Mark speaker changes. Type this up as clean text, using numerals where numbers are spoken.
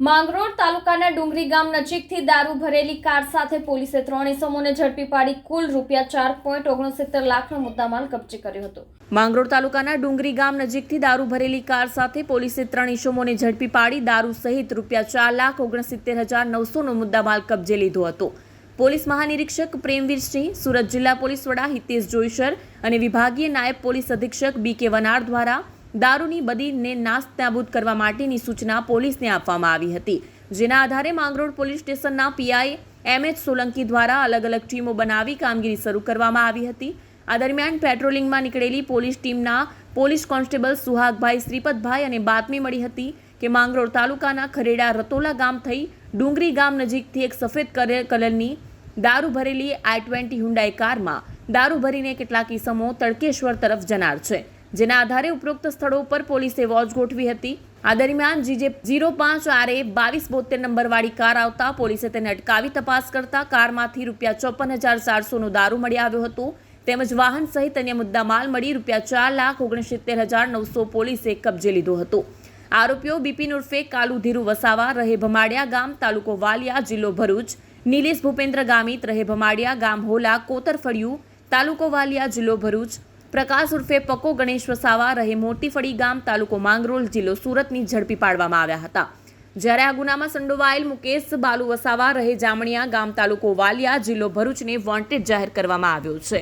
Speaker 1: માંગરોળ તાલુકાના ડુંગરી ગામ નજીકથી દારૂ ભરેલી કાર સાથે પોલીસે 3 ઇસમોને ઝડપી પાડી કુલ ₹4.69 લાખનો મુદ્દામાલ કબજે કર્યો હતો। માંગરોળ તાલુકાના ડુંગરી ગામ નજીકથી દારૂ ભરેલી કાર સાથે પોલીસે 3 ઇસમોને ઝડપી પાડી દારૂ સહિત ₹4,69,900નો મુદ્દામાલ કબજે લીધો હતો। પોલીસ મહાનિરીક્ષક પ્રેમવીરસિંહ, સુરત જિલ્લા પોલીસ વડા હિતેશ જોઈસર અને વિભાગીય નાયબ પોલીસ અધિક્ષક BK વનાર દ્વારા દારૂની બદીને નાસ્તનાબૂદ કરવા માટેની સૂચના પોલીસને આપવામાં આવી હતી, જેના આધારે માંગરોળ પોલીસ સ્ટેશનના PI MH સોલંકી દ્વારા અલગ અલગ ટીમો બનાવી કામગીરી શરૂ કરવામાં આવી હતી। આ દરમિયાન પેટ્રોલિંગમાં નીકળેલી પોલીસ ટીમના પોલીસ કોન્સ્ટેબલ સુહાગભાઈ શ્રીપતભાઈ અને બાતમી મળી હતી કે માંગરોળ તાલુકાના ખરેડા રતોલા ગામ થઈ ડુંગરી ગામ નજીકથી એક સફેદ કલરની દારૂ ભરેલી I-20 હુન્ડાઈ કારમાં દારૂ ભરીને કેટલાક ઇસમો તડકેશ્વર તરફ જનાર છે, જેના આધારે ઉપરોક્ત સ્થળો પર પોલીસે વોચ ગોઠવી હતી। આ દરમિયાન GJ 05RA 2272 નંબરવાળી કાર આવતા પોલીસે તેને અટકાવી તપાસ કરતા કારમાંથી ₹54,400નો દારૂ મળી આવ્યો હતો, તેમજ વાહન સહિત અન્ય મુદ્દામાલ મળી ₹4,69,900 પોલીસે કબજે લીધો હતો। આરોપીઓ બિપિન ઉર્ફે કાલુ ધીરુ વસાવા, રહે ભમાડિયા ગામ, તાલુકો વાલિયા, જિલ્લો ભરૂચ, નિલેશ ભૂપેન્દ્ર ગામિત, રહે ભમાડિયા ગામ, હોલા, કોતરફળિયું, તાલુકો વાલિયા, જિલ્લો ભરૂચ, પ્રકાશ ઉર્ફે પકો ગણેશ વસાવા, રહે મોટીફળી ગામ, તાલુકો માંગરોળ, જિલ્લો સુરતની ઝડપી પાડવામાં આવ્યા હતા। જ્યારે આ ગુનામાં સંડોવાયેલ મુકેશ બાલુ વસાવા, રહે જામણિયા ગામ, તાલુકો વાલિયા, જિલ્લો ભરૂચને વોન્ટેડ જાહેર કરવામાં આવ્યો છે।